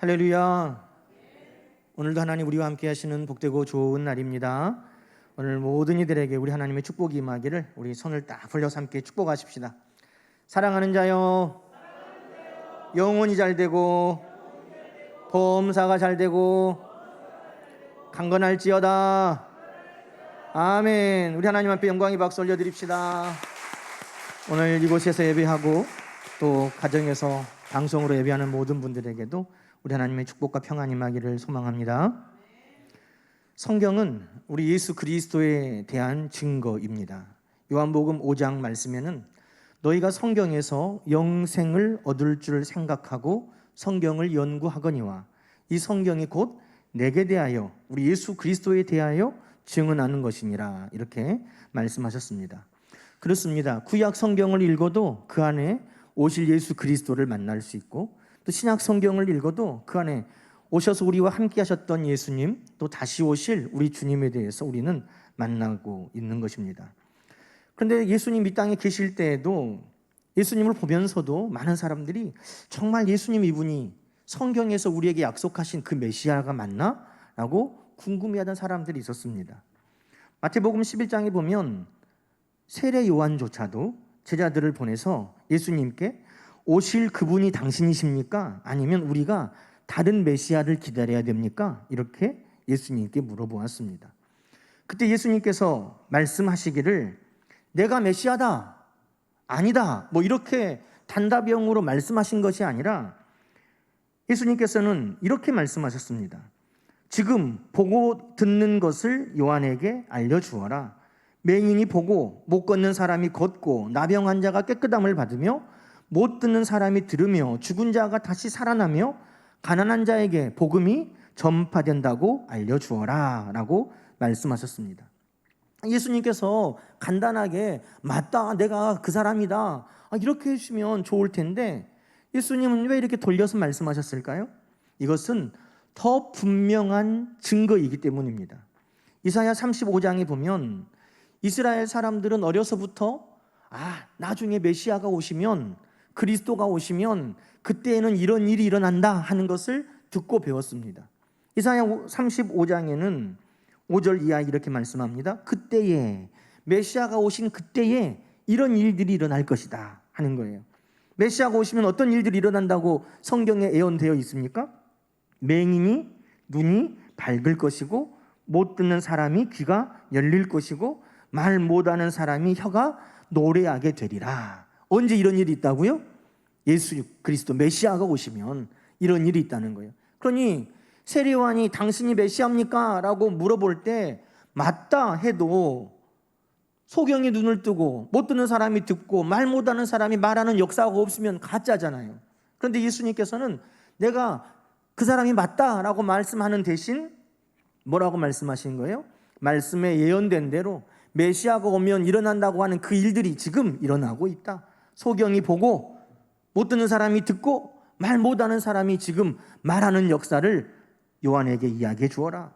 할렐루야. 오늘도 하나님 우리와 함께 하시는 복되고 좋은 날입니다. 오늘 모든 이들에게 우리 하나님의 축복이 임하기를 우리 손을 딱 벌려서 함께 축복하십시다. 사랑하는 자여, 영혼이 잘 되고 범사가 잘 되고 강건할지어다. 아멘. 우리 하나님 앞에 영광의 박수 올려드립시다. 오늘 이곳에서 예배하고 또 가정에서 방송으로 예배하는 모든 분들에게도 우리 하나님의 축복과 평안이 임하기를 소망합니다. 성경은 우리 예수 그리스도에 대한 증거입니다. 요한복음 5장 말씀에는 너희가 성경에서 영생을 얻을 줄 생각하고 성경을 연구하거니와 이 성경이 곧 내게 대하여 우리 예수 그리스도에 대하여 증언하는 것이니라, 이렇게 말씀하셨습니다. 그렇습니다. 구약 성경을 읽어도 그 안에 오실 예수 그리스도를 만날 수 있고, 또 신약 성경을 읽어도 그 안에 오셔서 우리와 함께 하셨던 예수님, 또 다시 오실 우리 주님에 대해서 우리는 만나고 있는 것입니다. 그런데 예수님 이 땅에 계실 때에도 예수님을 보면서도 많은 사람들이 정말 예수님 이분이 성경에서 우리에게 약속하신 그 메시아가 맞나? 라고 궁금해하던 사람들이 있었습니다. 마태복음 11장에 보면 세례 요한조차도 제자들을 보내서 예수님께 오실 그분이 당신이십니까? 아니면 우리가 다른 메시아를 기다려야 됩니까? 이렇게 예수님께 물어보았습니다. 그때 예수님께서 말씀하시기를 내가 메시아다, 아니다, 이렇게 단답형으로 말씀하신 것이 아니라 예수님께서는 이렇게 말씀하셨습니다. 지금 보고 듣는 것을 요한에게 알려주어라. 맹인이 보고 못 걷는 사람이 걷고 나병 환자가 깨끗함을 받으며 못 듣는 사람이 들으며 죽은 자가 다시 살아나며 가난한 자에게 복음이 전파된다고 알려주어라 라고 말씀하셨습니다. 예수님께서 간단하게 맞다, 내가 그 사람이다, 이렇게 해주시면 좋을 텐데 예수님은 왜 이렇게 돌려서 말씀하셨을까요? 이것은 더 분명한 증거이기 때문입니다. 이사야 35장에 보면 이스라엘 사람들은 어려서부터 나중에 메시아가 오시면, 그리스도가 오시면 그때에는 이런 일이 일어난다 하는 것을 듣고 배웠습니다. 이사야 35장에는 5절 이하에 이렇게 말씀합니다. 그때에, 메시아가 오신 그때에 이런 일들이 일어날 것이다 하는 거예요. 메시아가 오시면 어떤 일들이 일어난다고 성경에 예언되어 있습니까? 맹인이 눈이 밝을 것이고 못 듣는 사람이 귀가 열릴 것이고 말 못하는 사람이 혀가 노래하게 되리라. 언제 이런 일이 있다고요? 예수 그리스도 메시아가 오시면 이런 일이 있다는 거예요. 그러니 세례요한이 당신이 메시아입니까? 라고 물어볼 때 맞다 해도 소경이 눈을 뜨고 못 듣는 사람이 듣고 말 못하는 사람이 말하는 역사가 없으면 가짜잖아요. 그런데 예수님께서는 내가 그 사람이 맞다라고 말씀하는 대신 뭐라고 말씀하신 거예요? 말씀에 예언된 대로 메시아가 오면 일어난다고 하는 그 일들이 지금 일어나고 있다. 소경이 보고 못 듣는 사람이 듣고 말 못하는 사람이 지금 말하는 역사를 요한에게 이야기해 주어라.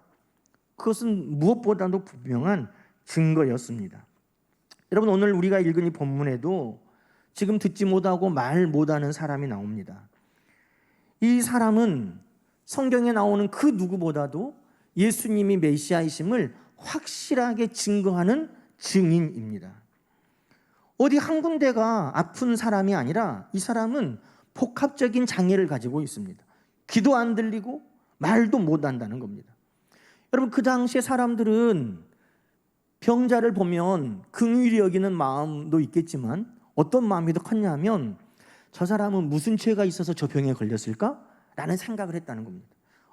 그것은 무엇보다도 분명한 증거였습니다. 여러분, 오늘 우리가 읽은 이 본문에도 지금 듣지 못하고 말 못하는 사람이 나옵니다. 이 사람은 성경에 나오는 그 누구보다도 예수님이 메시아이심을 확실하게 증거하는 증인입니다. 어디 한 군데가 아픈 사람이 아니라 이 사람은 복합적인 장애를 가지고 있습니다. 귀도 안 들리고 말도 못한다는 겁니다. 여러분, 그 당시에 사람들은 병자를 보면 긍휼히 여기는 마음도 있겠지만 어떤 마음이 더 컸냐면 저 사람은 무슨 죄가 있어서 저 병에 걸렸을까? 라는 생각을 했다는 겁니다.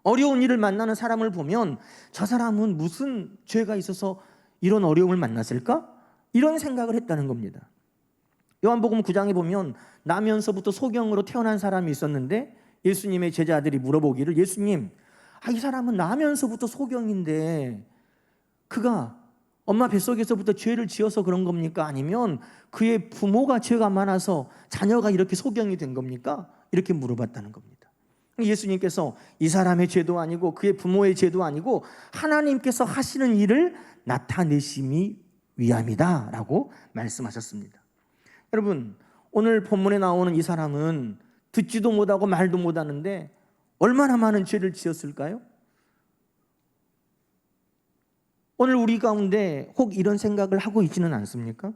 어려운 일을 만나는 사람을 보면 저 사람은 무슨 죄가 있어서 이런 어려움을 만났을까? 이런 생각을 했다는 겁니다. 요한복음 9장에 보면 나면서부터 소경으로 태어난 사람이 있었는데 예수님의 제자들이 물어보기를 예수님, 이 사람은 나면서부터 소경인데 그가 엄마 뱃속에서부터 죄를 지어서 그런 겁니까? 아니면 그의 부모가 죄가 많아서 자녀가 이렇게 소경이 된 겁니까? 이렇게 물어봤다는 겁니다. 예수님께서 이 사람의 죄도 아니고 그의 부모의 죄도 아니고 하나님께서 하시는 일을 나타내심이 위함이다 라고 말씀하셨습니다. 여러분, 오늘 본문에 나오는 이 사람은 듣지도 못하고 말도 못하는데 얼마나 많은 죄를 지었을까요? 오늘 우리 가운데 혹 이런 생각을 하고 있지는 않습니까?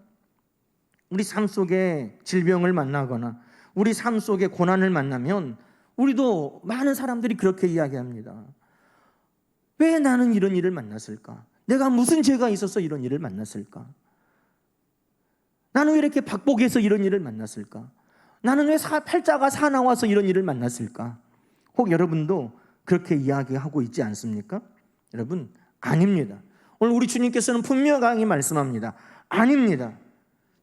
우리 삶 속에 질병을 만나거나 우리 삶 속에 고난을 만나면 우리도 많은 사람들이 그렇게 이야기합니다. 왜 나는 이런 일을 만났을까? 내가 무슨 죄가 있어서 이런 일을 만났을까? 나는 왜 이렇게 박복해서 이런 일을 만났을까? 나는 왜 팔자가 사나워서 이런 일을 만났을까? 혹 여러분도 그렇게 이야기하고 있지 않습니까? 여러분, 아닙니다. 오늘 우리 주님께서는 분명하게 말씀합니다. 아닙니다.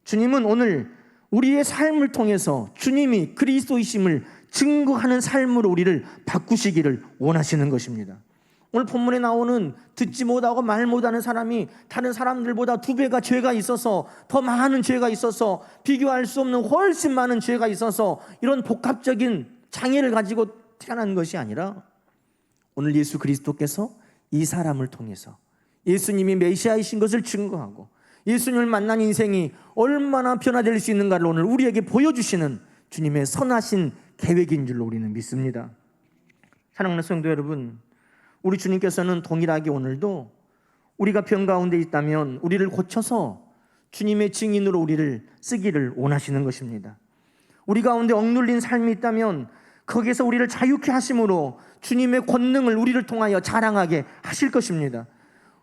주님은 오늘 우리의 삶을 통해서 주님이 그리스도이심을 증거하는 삶으로 우리를 바꾸시기를 원하시는 것입니다. 오늘 본문에 나오는 듣지 못하고 말 못하는 사람이 다른 사람들보다 2배가 죄가 있어서, 더 많은 죄가 있어서, 비교할 수 없는 훨씬 많은 죄가 있어서 이런 복합적인 장애를 가지고 태어난 것이 아니라 오늘 예수 그리스도께서 이 사람을 통해서 예수님이 메시아이신 것을 증거하고 예수님을 만난 인생이 얼마나 변화될 수 있는가를 오늘 우리에게 보여주시는 주님의 선하신 계획인 줄로 우리는 믿습니다. 사랑하는 성도 여러분, 우리 주님께서는 동일하게 오늘도 우리가 병 가운데 있다면 우리를 고쳐서 주님의 증인으로 우리를 쓰기를 원하시는 것입니다. 우리 가운데 억눌린 삶이 있다면 거기에서 우리를 자유케 하심으로 주님의 권능을 우리를 통하여 자랑하게 하실 것입니다.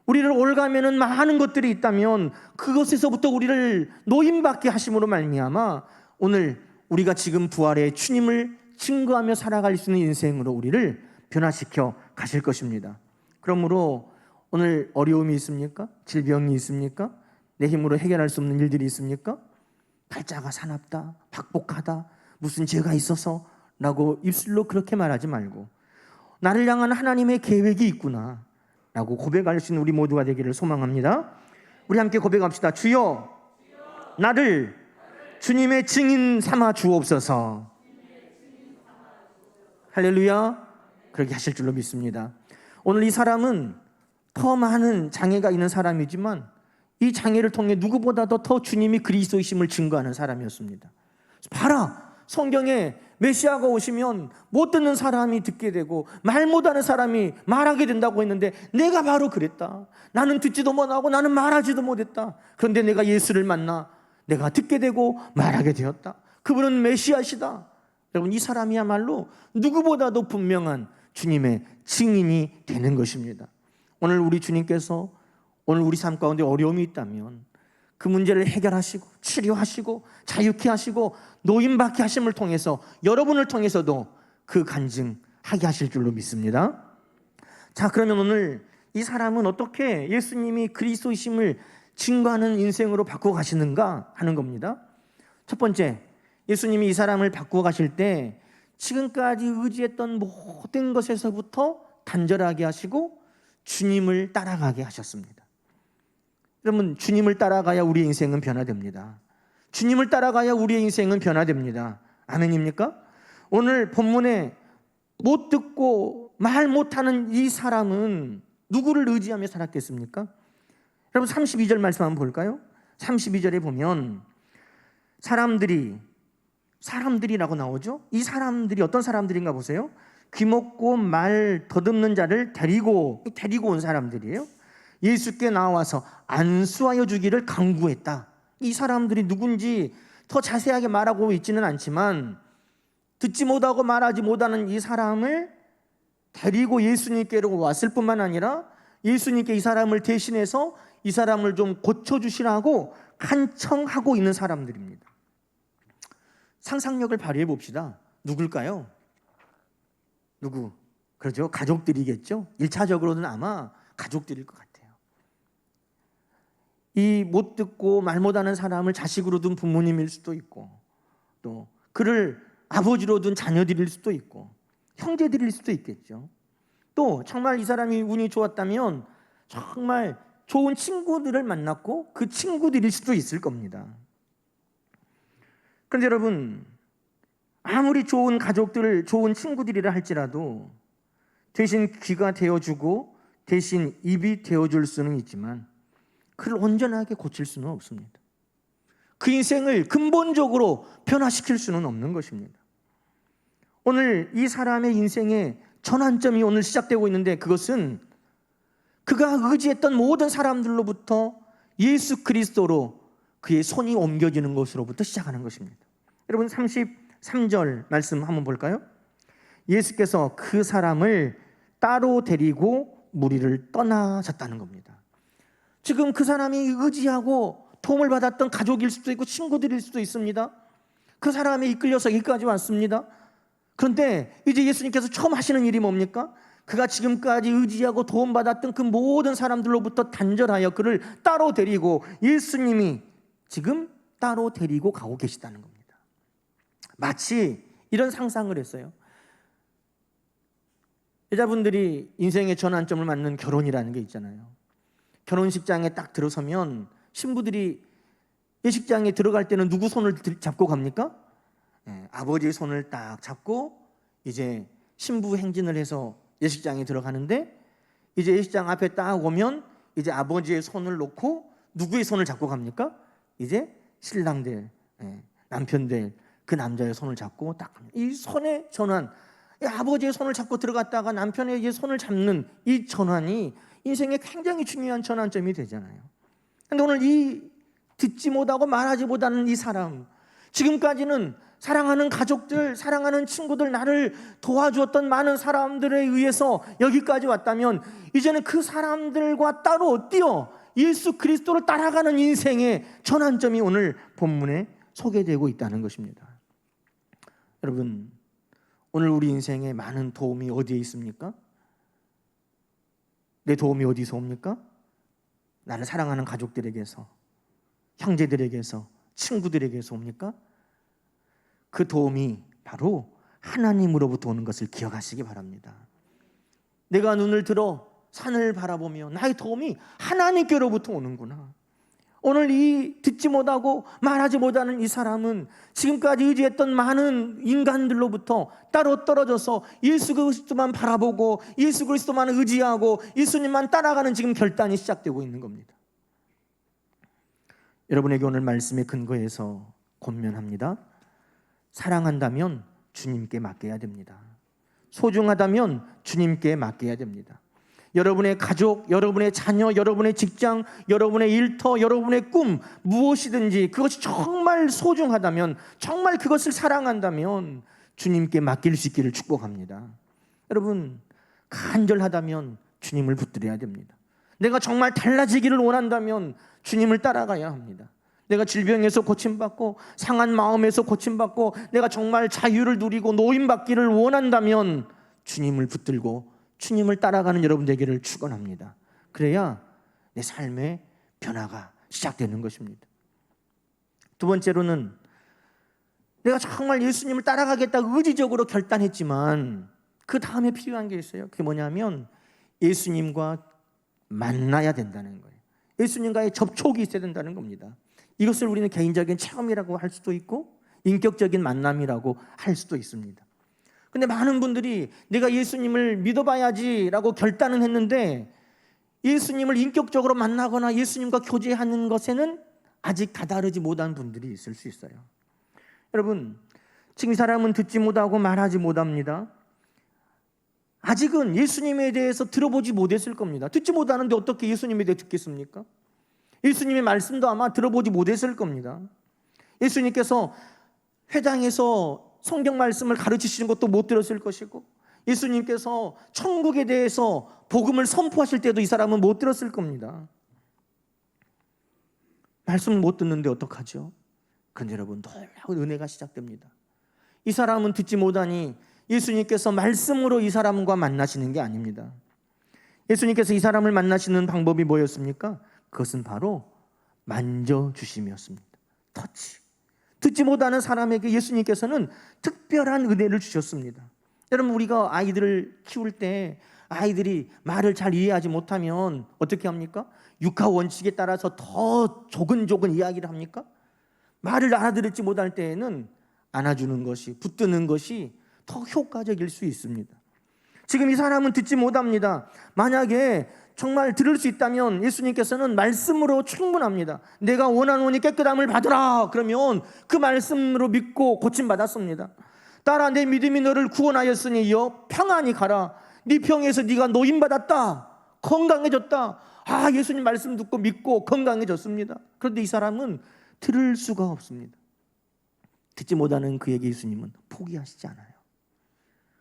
우리를 올가매는 많은 것들이 있다면 그것에서부터 우리를 노임받게 하심으로 말미암아 오늘 우리가 지금 부활의 주님을 증거하며 살아갈 수 있는 인생으로 우리를 변화시켜 가실 것입니다. 그러므로 오늘 어려움이 있습니까? 질병이 있습니까? 내 힘으로 해결할 수 없는 일들이 있습니까? 팔자가 사납다, 박복하다, 무슨 죄가 있어서 라고 입술로 그렇게 말하지 말고 나를 향한 하나님의 계획이 있구나 라고 고백할 수 있는 우리 모두가 되기를 소망합니다. 우리 함께 고백합시다. 주여, 나를 주님의 증인 삼아 주옵소서. 할렐루야. 그렇게 하실 줄로 믿습니다. 오늘 이 사람은 더 많은 장애가 있는 사람이지만 이 장애를 통해 누구보다도 더 주님이 그리스도이심을 증거하는 사람이었습니다. 봐라, 성경에 메시아가 오시면 못 듣는 사람이 듣게 되고 말 못하는 사람이 말하게 된다고 했는데 내가 바로 그랬다. 나는 듣지도 못하고 나는 말하지도 못했다. 그런데 내가 예수를 만나 내가 듣게 되고 말하게 되었다. 그분은 메시아시다. 여러분, 이 사람이야말로 누구보다도 분명한 주님의 증인이 되는 것입니다. 오늘 우리 주님께서 오늘 우리 삶 가운데 어려움이 있다면 그 문제를 해결하시고 치료하시고 자유케 하시고 노임받게 하심을 통해서 여러분을 통해서도 그 간증하게 하실 줄로 믿습니다. 자, 그러면 오늘 이 사람은 어떻게 예수님이 그리스도이심을 증거하는 인생으로 바꾸어 가시는가 하는 겁니다. 첫 번째, 예수님이 이 사람을 바꾸어 가실 때 지금까지 의지했던 모든 것에서부터 단절하게 하시고 주님을 따라가게 하셨습니다. 여러분, 주님을 따라가야 우리의 인생은 변화됩니다. 주님을 따라가야 우리의 인생은 변화됩니다. 아멘입니까? 오늘 본문에 못 듣고 말 못하는 이 사람은 누구를 의지하며 살았겠습니까? 여러분, 32절 말씀 한번 볼까요? 32절에 보면 사람들이라고 나오죠? 이 사람들이 어떤 사람들인가 보세요. 귀먹고 말 더듬는 자를 데리고 온 사람들이에요. 예수께 나와서 안수하여 주기를 간구했다. 이 사람들이 누군지 더 자세하게 말하고 있지는 않지만 듣지 못하고 말하지 못하는 이 사람을 데리고 예수님께로 왔을 뿐만 아니라 예수님께 이 사람을 대신해서 이 사람을 좀 고쳐주시라고 간청하고 있는 사람들입니다. 상상력을 발휘해 봅시다. 누굴까요? 누구? 그렇죠? 가족들이겠죠? 1차적으로는 아마 가족들일 것 같아요. 이 못 듣고 말 못하는 사람을 자식으로 둔 부모님일 수도 있고 또 그를 아버지로 둔 자녀들일 수도 있고 형제들일 수도 있겠죠. 또 정말 이 사람이 운이 좋았다면 정말 좋은 친구들을 만났고 그 친구들일 수도 있을 겁니다. 그런데 여러분, 아무리 좋은 가족들, 좋은 친구들이라 할지라도 대신 귀가 되어주고 대신 입이 되어줄 수는 있지만 그를 온전하게 고칠 수는 없습니다. 그 인생을 근본적으로 변화시킬 수는 없는 것입니다. 오늘 이 사람의 인생에 전환점이 오늘 시작되고 있는데, 그것은 그가 의지했던 모든 사람들로부터 예수 그리스도로 그의 손이 옮겨지는 것으로부터 시작하는 것입니다. 여러분 33절 말씀 한번 볼까요? 예수께서 그 사람을 따로 데리고 무리를 떠나셨다는 겁니다. 지금 그 사람이 의지하고 도움을 받았던 가족일 수도 있고 친구들일 수도 있습니다. 그 사람이 이끌려서 여기까지 왔습니다. 그런데 이제 예수님께서 처음 하시는 일이 뭡니까? 그가 지금까지 의지하고 도움받았던 그 모든 사람들로부터 단절하여 그를 따로 데리고, 예수님이 지금 따로 데리고 가고 계시다는 겁니다. 마치 이런 상상을 했어요. 여자분들이 인생의 전환점을 맞는 결혼이라는 게 있잖아요. 결혼식장에 딱 들어서면 신부들이 예식장에 들어갈 때는 누구 손을 잡고 갑니까? 아버지의 손을 딱 잡고 이제 신부 행진을 해서 예식장에 들어가는데, 이제 예식장 앞에 딱 오면 이제 아버지의 손을 놓고 누구의 손을 잡고 갑니까? 이제 신랑들, 남편들, 그 남자의 손을 잡고 딱 갑니다. 이 손의 전환, 아버지의 손을 잡고 들어갔다가 남편의 손을 잡는 이 전환이 인생에 굉장히 중요한 전환점이 되잖아요. 그런데 오늘 이 듣지 못하고 말하지 못하는 이 사람, 지금까지는 사랑하는 가족들, 사랑하는 친구들, 나를 도와주었던 많은 사람들에 의해서 여기까지 왔다면, 이제는 그 사람들과 따로 뛰어 예수 그리스도를 따라가는 인생의 전환점이 오늘 본문에 소개되고 있다는 것입니다. 여러분, 오늘 우리 인생에 많은 도움이 어디에 있습니까? 내 도움이 어디서 옵니까? 나를 사랑하는 가족들에게서, 형제들에게서, 친구들에게서 옵니까? 그 도움이 바로 하나님으로부터 오는 것을 기억하시기 바랍니다. 내가 눈을 들어 산을 바라보며 나의 도움이 하나님께로부터 오는구나. 오늘 이 듣지 못하고 말하지 못하는 이 사람은 지금까지 의지했던 많은 인간들로부터 따로 떨어져서 예수 그리스도만 바라보고 예수 그리스도만 의지하고 예수님만 따라가는 지금 결단이 시작되고 있는 겁니다. 여러분에게 오늘 말씀의 근거에서 권면합니다. 사랑한다면 주님께 맡겨야 됩니다. 소중하다면 주님께 맡겨야 됩니다. 여러분의 가족, 여러분의 자녀, 여러분의 직장, 여러분의 일터, 여러분의 꿈, 무엇이든지 그것이 정말 소중하다면, 정말 그것을 사랑한다면 주님께 맡길 수 있기를 축복합니다. 여러분, 간절하다면 주님을 붙들어야 됩니다. 내가 정말 달라지기를 원한다면 주님을 따라가야 합니다. 내가 질병에서 고침받고 상한 마음에서 고침받고 내가 정말 자유를 누리고 노임받기를 원한다면 주님을 붙들고 주님을 따라가는 여러분 되기를 축원합니다. 그래야 내 삶의 변화가 시작되는 것입니다. 두 번째로는 내가 정말 예수님을 따라가겠다 의지적으로 결단했지만 그 다음에 필요한 게 있어요. 그게 뭐냐면 예수님과 만나야 된다는 거예요. 예수님과의 접촉이 있어야 된다는 겁니다. 이것을 우리는 개인적인 체험이라고 할 수도 있고 인격적인 만남이라고 할 수도 있습니다. 근데 많은 분들이 내가 예수님을 믿어봐야지라고 결단은 했는데 예수님을 인격적으로 만나거나 예수님과 교제하는 것에는 아직 다다르지 못한 분들이 있을 수 있어요. 여러분, 지금 이 사람은 듣지 못하고 말하지 못합니다. 아직은 예수님에 대해서 들어보지 못했을 겁니다. 듣지 못하는데 어떻게 예수님에 대해 듣겠습니까? 예수님의 말씀도 아마 들어보지 못했을 겁니다. 예수님께서 회당에서 성경 말씀을 가르치시는 것도 못 들었을 것이고 예수님께서 천국에 대해서 복음을 선포하실 때도 이 사람은 못 들었을 겁니다. 말씀을 못 듣는데 어떡하죠? 그런데 여러분, 놀라운 은혜가 시작됩니다. 이 사람은 듣지 못하니 예수님께서 말씀으로 이 사람과 만나시는 게 아닙니다. 예수님께서 이 사람을 만나시는 방법이 뭐였습니까? 그것은 바로 만져주심이었습니다. 터치. 듣지 못하는 사람에게 예수님께서는 특별한 은혜를 주셨습니다. 여러분, 우리가 아이들을 키울 때 아이들이 말을 잘 이해하지 못하면 어떻게 합니까? 육하 원칙에 따라서 더 조근조근 이야기를 합니까? 말을 알아듣지 못할 때에는 안아주는 것이, 붙드는 것이 더 효과적일 수 있습니다. 지금 이 사람은 듣지 못합니다. 만약에 정말 들을 수 있다면 예수님께서는 말씀으로 충분합니다. 내가 원하노니 깨끗함을 받으라. 그러면 그 말씀으로 믿고 고침받았습니다. 딸아, 내 믿음이 너를 구원하였으니 평안히 가라. 네 병에서 네가 노임받았다. 건강해졌다. 예수님 말씀 듣고 믿고 건강해졌습니다. 그런데 이 사람은 들을 수가 없습니다. 듣지 못하는 그에게 예수님은 포기하시지 않아요.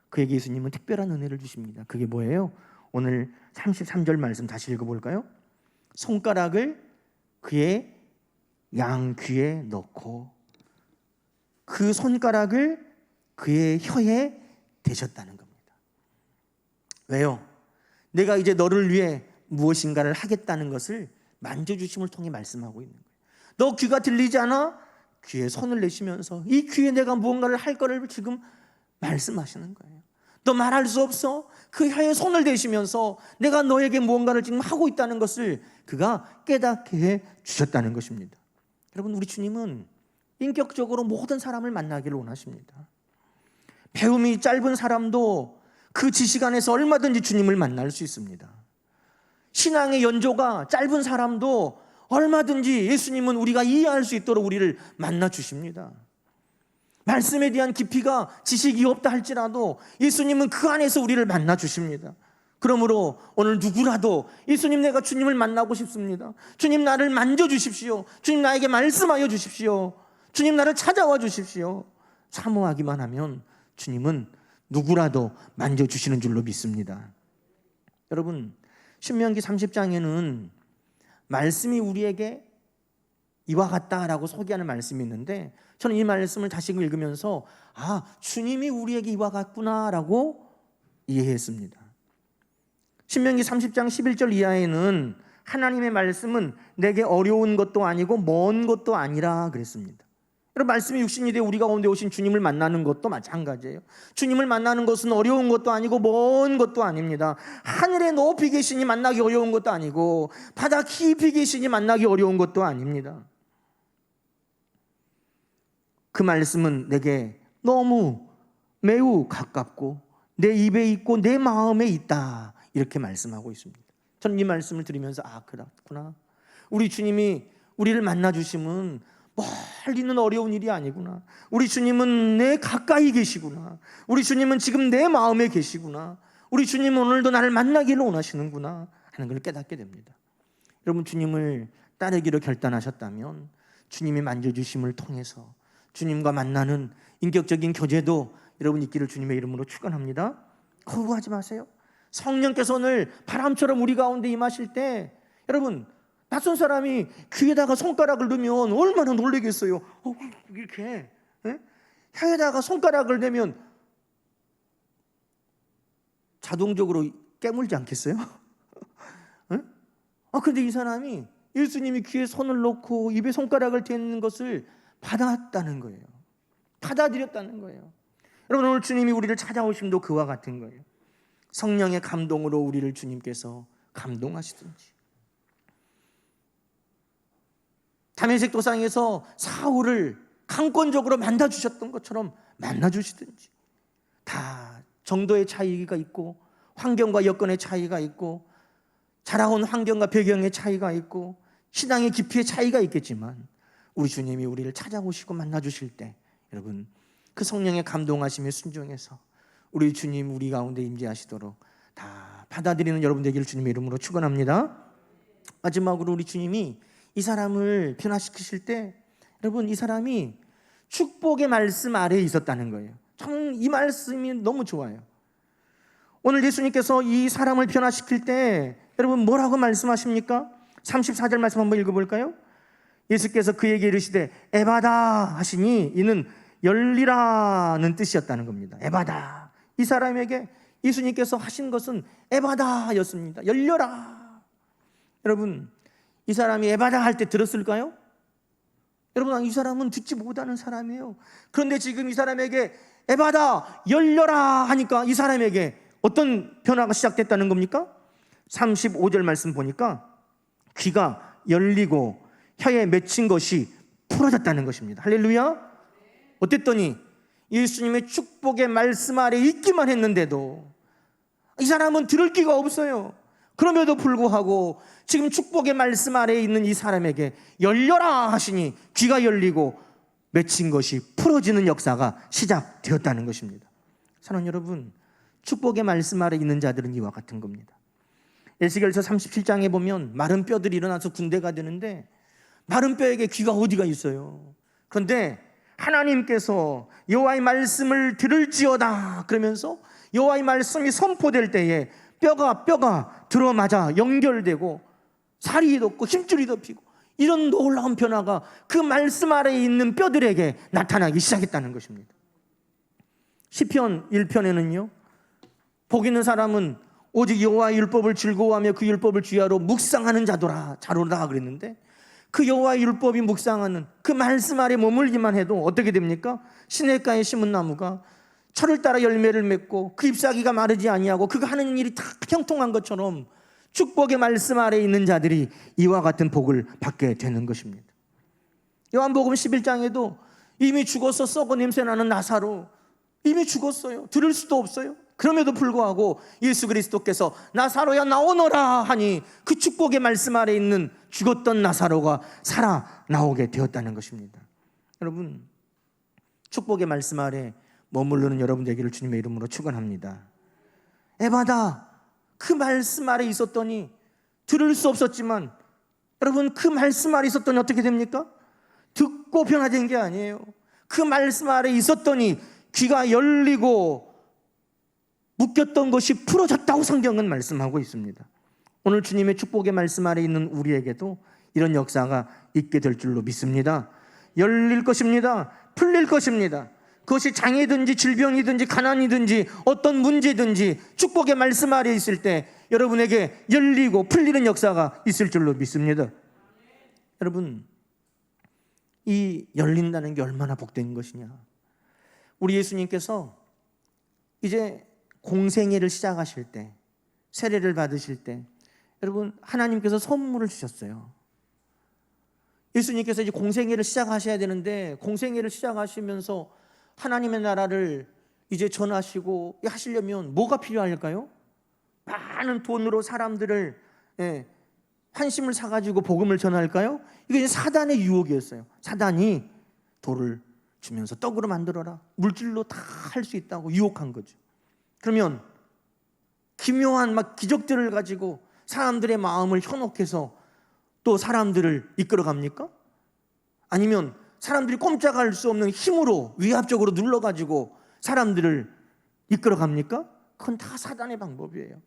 그에게 예수님은 특별한 은혜를 주십니다. 그게 뭐예요? 오늘 33절 말씀 다시 읽어볼까요? 손가락을 그의 양귀에 넣고 그 손가락을 그의 혀에 대셨다는 겁니다. 왜요? 내가 이제 너를 위해 무엇인가를 하겠다는 것을 만져주심을 통해 말씀하고 있는 거예요. 너 귀가 들리지 않아? 귀에 손을 내시면서 이 귀에 내가 무언가를 할 거를 지금 말씀하시는 거예요. 너 말할 수 없어? 그 혀에 손을 대시면서 내가 너에게 무언가를 지금 하고 있다는 것을 그가 깨닫게 해 주셨다는 것입니다. 여러분, 우리 주님은 인격적으로 모든 사람을 만나기를 원하십니다. 배움이 짧은 사람도 그 지식 안에서 얼마든지 주님을 만날 수 있습니다. 신앙의 연조가 짧은 사람도 얼마든지 예수님은 우리가 이해할 수 있도록 우리를 만나 주십니다. 말씀에 대한 깊이가 지식이 없다 할지라도 예수님은 그 안에서 우리를 만나 주십니다. 그러므로 오늘 누구라도 예수님, 내가 주님을 만나고 싶습니다. 주님, 나를 만져주십시오. 주님, 나에게 말씀하여 주십시오. 주님, 나를 찾아와 주십시오. 사모하기만 하면 주님은 누구라도 만져주시는 줄로 믿습니다. 여러분, 신명기 30장에는 말씀이 우리에게 이와 같다라고 소개하는 말씀이 있는데, 저는 이 말씀을 다시 읽으면서 주님이 우리에게 이와 같구나라고 이해했습니다. 신명기 30장 11절 이하에는 하나님의 말씀은 내게 어려운 것도 아니고 먼 것도 아니라 그랬습니다. 여러분, 말씀이 육신이 되어 우리 가운데 오신 주님을 만나는 것도 마찬가지예요. 주님을 만나는 것은 어려운 것도 아니고 먼 것도 아닙니다. 하늘에 높이 계시니 만나기 어려운 것도 아니고 바다 깊이 계시니 만나기 어려운 것도 아닙니다. 그 말씀은 내게 너무 매우 가깝고 내 입에 있고 내 마음에 있다, 이렇게 말씀하고 있습니다. 저는 이 말씀을 들으면서 그렇구나, 우리 주님이 우리를 만나 주심은 멀리 있는 어려운 일이 아니구나. 우리 주님은 내 가까이 계시구나. 우리 주님은 지금 내 마음에 계시구나. 우리 주님은 오늘도 나를 만나기를 원하시는구나 하는 걸 깨닫게 됩니다. 여러분, 주님을 따르기로 결단하셨다면 주님이 만져주심을 통해서 주님과 만나는 인격적인 교제도 여러분 있기를 주님의 이름으로 축원합니다. 거부하지 마세요. 성령께서 오늘 바람처럼 우리 가운데 임하실 때, 여러분, 낯선 사람이 귀에다가 손가락을 넣으면 얼마나 놀라겠어요. 이렇게 혀에다가 손가락을 대면 자동적으로 깨물지 않겠어요? 근데 이 사람이 예수님이 귀에 손을 넣고 입에 손가락을 대는 것을 받았다는 거예요. 받아들였다는 거예요. 여러분, 오늘 주님이 우리를 찾아오심도 그와 같은 거예요. 성령의 감동으로 우리를 주님께서 감동하시든지, 다메섹 도상에서 사울을 강권적으로 만나주셨던 것처럼 만나주시든지, 다 정도의 차이가 있고 환경과 여건의 차이가 있고 자라온 환경과 배경의 차이가 있고 신앙의 깊이의 차이가 있겠지만, 우리 주님이 우리를 찾아오시고 만나주실 때 여러분, 그 성령의 감동하심에 순종해서 우리 주님 우리 가운데 임재하시도록 다 받아들이는 여러분 되기를 주님의 이름으로 축원합니다. 마지막으로 우리 주님이 이 사람을 변화시키실 때, 여러분, 이 사람이 축복의 말씀 아래에 있었다는 거예요. 저는 이 말씀이 너무 좋아요. 오늘 예수님께서 이 사람을 변화시킬 때 여러분 뭐라고 말씀하십니까? 34절 말씀 한번 읽어볼까요? 예수께서 그에게 이르시되 에바다 하시니 이는 열리라는 뜻이었다는 겁니다. 에바다. 이 사람에게 예수님께서 하신 것은 에바다였습니다. 열려라. 여러분, 이 사람이 에바다 할 때 들었을까요? 여러분, 이 사람은 듣지 못하는 사람이에요. 그런데 지금 이 사람에게 에바다, 열려라 하니까 이 사람에게 어떤 변화가 시작됐다는 겁니까? 35절 말씀 보니까 귀가 열리고 혀에 맺힌 것이 풀어졌다는 것입니다. 할렐루야. 어땠더니 예수님의 축복의 말씀 아래 있기만 했는데도 이 사람은 들을 귀가 없어요. 그럼에도 불구하고 지금 축복의 말씀 아래에 있는 이 사람에게 열려라 하시니 귀가 열리고 맺힌 것이 풀어지는 역사가 시작되었다는 것입니다. 사랑하는 여러분, 축복의 말씀 아래 있는 자들은 이와 같은 겁니다. 에스겔서 37장에 보면 마른 뼈들이 일어나서 군대가 되는데 마른 뼈에게 귀가 어디가 있어요? 그런데 하나님께서 여호와의 말씀을 들을지어다 그러면서 여호와의 말씀이 선포될 때에 뼈가 들어맞아 연결되고 살이 돋고 힘줄이 덮이고 이런 놀라운 변화가 그 말씀 아래에 있는 뼈들에게 나타나기 시작했다는 것입니다. 시편 1편에는요, 복 있는 사람은 오직 여호와의 율법을 즐거워하며 그 율법을 주야로 묵상하는 자로다 그랬는데, 그 여호와의 율법이 묵상하는 그 말씀 아래 머물기만 해도 어떻게 됩니까? 시냇가에 심은 나무가 철을 따라 열매를 맺고 그 잎사귀가 마르지 아니하고 그가 하는 일이 다 형통한 것처럼 축복의 말씀 아래 있는 자들이 이와 같은 복을 받게 되는 것입니다. 요한복음 11장에도 이미 죽어서 썩어 냄새나는 나사로, 이미 죽었어요. 들을 수도 없어요. 그럼에도 불구하고 예수 그리스도께서 나사로야 나오너라 하니 그 축복의 말씀 아래 있는 죽었던 나사로가 살아나오게 되었다는 것입니다. 여러분, 축복의 말씀 아래 머무르는 여러분 되기를 주님의 이름으로 축원합니다. 에바다, 그 말씀 아래 있었더니 들을 수 없었지만 여러분, 그 말씀 아래 있었더니 어떻게 됩니까? 듣고 변화된 게 아니에요. 그 말씀 아래 있었더니 귀가 열리고 묶였던 것이 풀어졌다고 성경은 말씀하고 있습니다. 오늘 주님의 축복의 말씀 아래 있는 우리에게도 이런 역사가 있게 될 줄로 믿습니다. 열릴 것입니다. 풀릴 것입니다. 그것이 장애든지 질병이든지 가난이든지 어떤 문제든지 축복의 말씀 아래 있을 때 여러분에게 열리고 풀리는 역사가 있을 줄로 믿습니다. 여러분, 이 열린다는 게 얼마나 복된 것이냐. 우리 예수님께서 이제 공생애를 시작하실 때, 세례를 받으실 때 여러분, 하나님께서 선물을 주셨어요. 예수님께서 이제 공생애를 시작하셔야 되는데 공생애를 시작하시면서 하나님의 나라를 이제 전하시고 하시려면 뭐가 필요할까요? 많은 돈으로 사람들을 환심을 사가지고 복음을 전할까요? 이게 사단의 유혹이었어요. 사단이 돌을 주면서 떡으로 만들어라, 물질로 다 할 수 있다고 유혹한 거죠. 그러면 기묘한 기적들을 가지고 사람들의 마음을 현혹해서 또 사람들을 이끌어 갑니까? 아니면 사람들이 꼼짝할 수 없는 힘으로 위압적으로 눌러가지고 사람들을 이끌어 갑니까? 그건 다 사단의 방법이에요.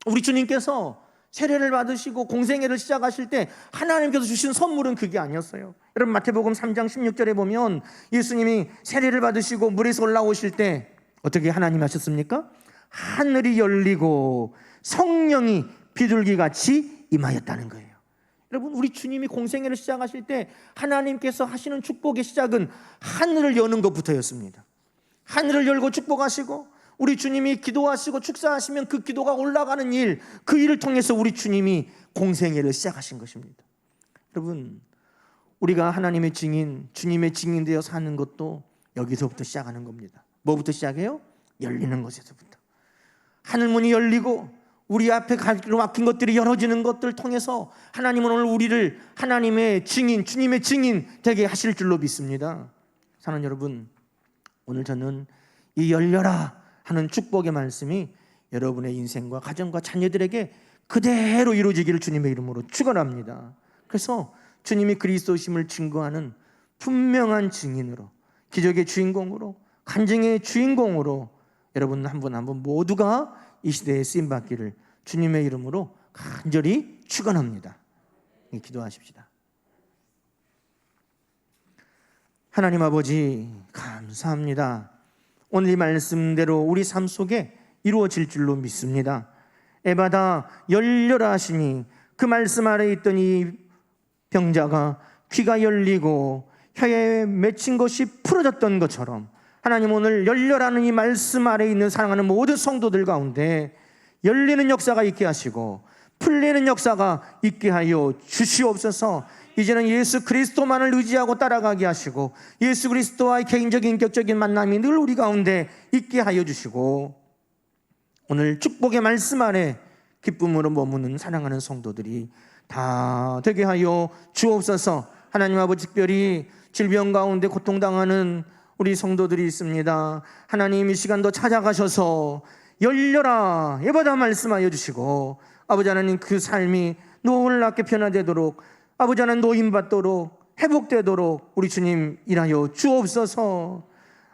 우리 주님께서 세례를 받으시고 공생애를 시작하실 때 하나님께서 주신 선물은 그게 아니었어요. 여러분, 마태복음 3장 16절에 보면 예수님이 세례를 받으시고 물에서 올라오실 때 어떻게 하나님 하셨습니까? 하늘이 열리고 성령이 비둘기같이 임하였다는 거예요. 여러분, 우리 주님이 공생애를 시작하실 때 하나님께서 하시는 축복의 시작은 하늘을 여는 것부터였습니다. 하늘을 열고 축복하시고 우리 주님이 기도하시고 축사하시면 그 기도가 올라가는 일, 그 일을 통해서 우리 주님이 공생애를 시작하신 것입니다. 여러분, 우리가 하나님의 증인, 주님의 증인되어 사는 것도 여기서부터 시작하는 겁니다. 뭐부터 시작해요? 열리는 것에서부터. 하늘문이 열리고 우리 앞에 가기로 막힌 것들이 열어지는 것들을 통해서 하나님은 오늘 우리를 하나님의 증인, 주님의 증인 되게 하실 줄로 믿습니다. 사랑하는 여러분, 오늘 저는 이 열려라 하는 축복의 말씀이 여러분의 인생과 가정과 자녀들에게 그대로 이루어지기를 주님의 이름으로 축원합니다. 그래서 주님이 그리스도심을 증거하는 분명한 증인으로, 기적의 주인공으로, 간증의 주인공으로 여러분 한 분 한 분 모두가 이 시대에 쓰임받기를 주님의 이름으로 간절히 축원합니다. 기도하십시다. 하나님 아버지, 감사합니다. 오늘 이 말씀대로 우리 삶 속에 이루어질 줄로 믿습니다. 에바다, 열려라 하시니 그 말씀 아래 있던 이 병자가 귀가 열리고 혀에 맺힌 것이 풀어졌던 것처럼 하나님, 오늘 열려라는 이 말씀 아래 있는 사랑하는 모든 성도들 가운데 열리는 역사가 있게 하시고 풀리는 역사가 있게 하여 주시옵소서. 이제는 예수 그리스도만을 의지하고 따라가게 하시고 예수 그리스도와의 개인적인 인격적인 만남이 늘 우리 가운데 있게 하여 주시고 오늘 축복의 말씀 아래 기쁨으로 머무는 사랑하는 성도들이 다 되게 하여 주옵소서. 하나님 아버지, 특별히 질병 가운데 고통당하는 우리 성도들이 있습니다. 하나님 이 시간도 찾아가셔서 열려라 예배다 말씀하여 주시고, 아버지 하나님 그 삶이 놀랍게 변화되도록, 아버지 하나님 노임받도록 회복되도록 우리 주님 일하여 주옵소서.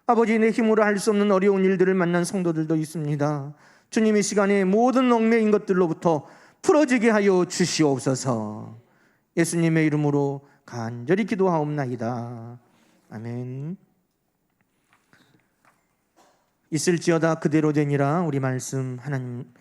아버지, 내 힘으로 할 수 없는 어려운 일들을 만난 성도들도 있습니다. 주님 이 시간에 모든 얽매인 것들로부터 풀어지게 하여 주시옵소서. 예수님의 이름으로 간절히 기도하옵나이다. 아멘. 있을지어다 그대로 되니라. 우리 말씀 하나님